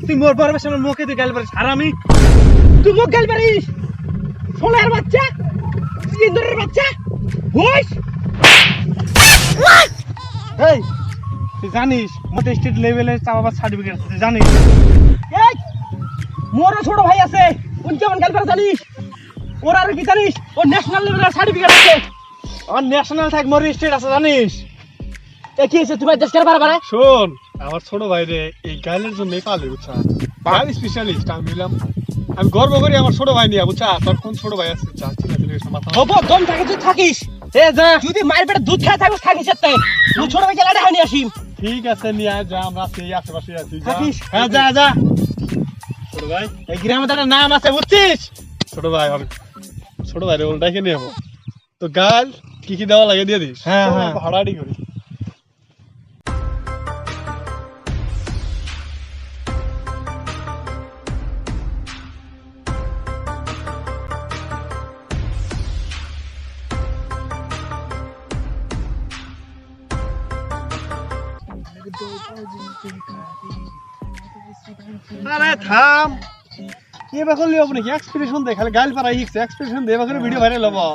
তুই মোর বড় বেশি মুখে দিয়ে গাল পারিস হারামি তুই মুখ গাল পারিস সোলার বাচ্চা ইন্দুরের বাচ্চা হইস এই তুই জানিস মতে স্টেট লেভেলে চাপাবার সার্টিফিকেট আছে তুই জানিস এই মোরও ছোট ভাই আছে কোন কেমন গাল পারে জানিস ওর আর কি জানিস ও ন্যাশনাল লেভেলের সার্টিফিকেট আছে আমার ন্যাশনাল থাক মোর স্টেট আছে জানিস এ কি হইছে তুমি দেশ করে বারবার শোন আমার ছোট ভাই রে এই গাইলের জন্যই পালে বুঝছা গাইল স্পেশালিস্ট আমি নিলাম আমি গর্ব করি আমার ছোট ভাই নিয়ে বুঝছা তোর কোন ছোট ভাই আছে যা ঠিক আছে মাথা হবো দম থাকে তুই থাকিস এ যা যদি মায়ের পেটে দুধ খায় থাকিস থাকিস এতে তুই ছোট ভাইকে লাড়া হানি আসিম ঠিক আছে নিয়ে যা আমরা সেই আশেপাশে আছি থাকিস হ্যাঁ যা যা ছোট ভাই এই গ্রামে তার নাম আছে বুঝছিস ছোট ভাই ছোট ভাই রে ওটাকে নিয়ে যাবো তো গাল কি কি দেওয়া লাগে দিয়ে দিস হ্যাঁ হ্যাঁ ভাড়াড়ি করি আরে থাম কি বেকল লিও আপনি কি এক্সপ্রেশন দে খালি গাল পারা হিক্স এক্সপ্রেশন দে বেকল ভিডিও ভাইরাল হবো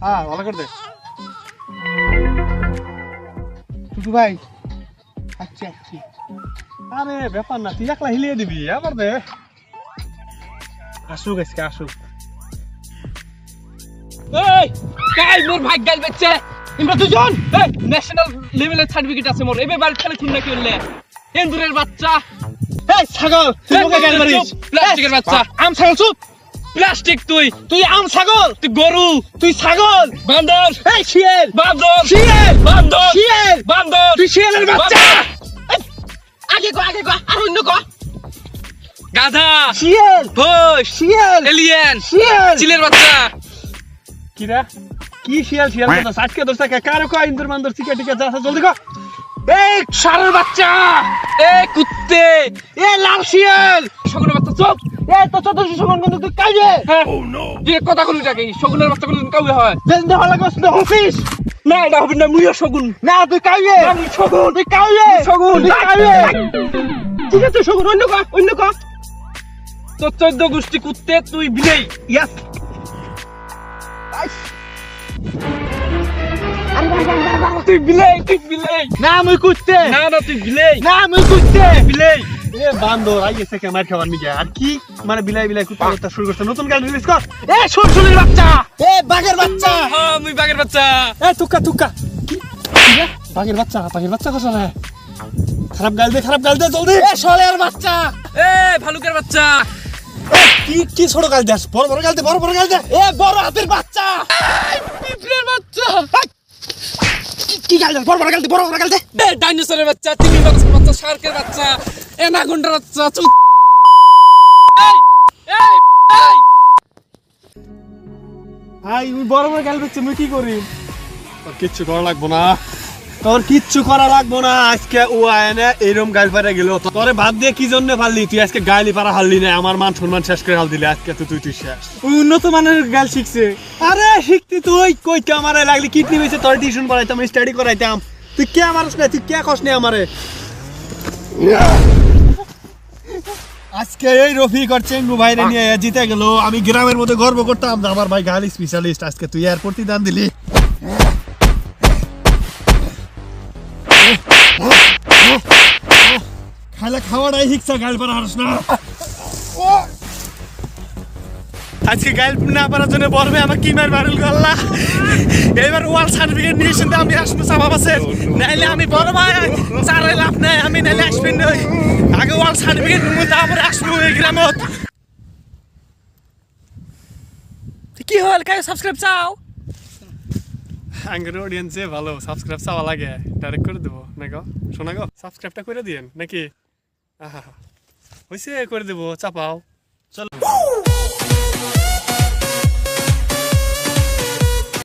হ্যাঁ ভালো করে দে টুটু ভাই আচ্ছা আচ্ছা আরে ব্যাপার না তুই একলা হিলিয়ে দিবি আবার দে আসুক আজকে আসুক এই কাই মোর ভাই গাল বেচছে ইমরা দুজন এই ন্যাশনাল লেভেলের সার্টিফিকেট আছে মোর এবে বাড়ি খেলে খুলনা কি হলে এন্দুরের বাচ্চা এই ছাগল তুই মুখে গাল মারিস প্লাস্টিকের বাচ্চা আম ছাগল চুপ প্লাস্টিক তুই আম ছাগল তুই গরু তুই ছাগল বান্দর এই শিয়াল বান্দর শিয়াল বান্দর শিয়াল বান্দর তুই শিয়ালের বাচ্চা আগে কো আর অন্য কো গাধা শিয়াল ভোস শিয়াল এলিয়েন শিয়াল চিলের বাচ্চা কিরা কি শিয়াল শিয়াল কথা সাজকে দোস্তা কে কারো কো ইন্দুর মান্দর চিকে টিকে যা জলদি কো এই ষাঁড়ের বাচ্চা এই কুত্তে এই লাল শিয়াল শগুনের বাচ্চা চুপ এই তো চতুর্থ শগুন কিন্তু তুই কাইবে ও নো যে কথা কইলি টাকে শগুনের বাচ্চা কোনদিন কাউবে হয় দেন দে হলা গস না হফিস না এটা হবে না মুইও শগুন না তুই কাইবে আমি শগুন তুই কাইবে শগুন তুই কাইবে ঠিক আছে শগুন অন্য কা তো 14 গোষ্ঠী কুত্তে তুই বিলেই ইয়েস তুই বিলেই না মুই কুত্তে না তুই বিলেই না মুই কুত্তে বিলেই এ বান্দর আইছে কে মার খাবার নিয়ে আর কি মানে বিলাই কুত্তা করতে শুরু করতে নতুন গাল রিলিজ কর এ শুনশুনির বাচ্চা এ বাঘের বাচ্চা হ্যাঁ মুই বাঘের বাচ্চা এ তুক্কা কি রে বাঘের বাচ্চা কস না খারাপ গাল দে জলদি এ শলের বাচ্চা এ ভালুকের বাচ্চা কি ছোট গাল দেস বড় গাল দে এ বড় হাতের বাচ্চা পিঁপড়ের বাচ্চা কি গাল দে বড় গাল দে এ ডাইনোসরের বাচ্চা তিমির বাচ্চা শার্কের বাচ্চা এনাকোন্ডার বাচ্চা চুপ এই ভাই মুই বড় গাল দিচ্ছি মুই কি করি তোর কিচ্ছু করা লাগবো না আজকে ও আয়নে এরকম গাল পারে গেল তোরে বাদ দিয়ে কি জন্য পারলি তুই আজকে গালি পারা হারলি না আমার মান সম্মান শেষ করে হাল দিলি আজকে তুই শেষ উন্নত মানের গাল শিখছে আরে শিখতি তুই কই কে আমারে লাগলি কিডনি হইছে তোর টিউশন পড়াইতাম স্টাডি করাইতাম তুই কে আমারস না তুই কে কস না আমারে আজকে এই রফিক আর চেঙ্গু ভাইরে নিয়ে জিতে গেল আমি গ্রামের মধ্যে গর্ব করতাম আমার ভাই গালি স্পেশালিস্ট আজকে তুই এর প্রতিদান দিলি খাইলে খাওয়াটাই শিখছ গাইল পারা হারস না আজকে গাইল না পারার জন্য বলবে আমার কি মার বারুল গল্লা এবার ওয়াল সার্টিফিকেট নিয়ে এসে আমি আসবো চাপা বাসে নাইলে আমি বড় ভাই চারে লাভ নাই আমি নাইলে আসবেন নই আগে ওয়াল সার্টিফিকেট নিব তারপরে আসবো এই গ্রামত কি হল কাই সাবস্ক্রাইব চাও আঙ্গের অডিয়েন্সে ভালো সাবস্ক্রাইব চাওয়া লাগে ডাইরেক্ট করে দেবো না গো শোনা গো সাবস্ক্রাইবটা করে দিয়েন নাকি আহা হয়েছে করে দেবো চাপাও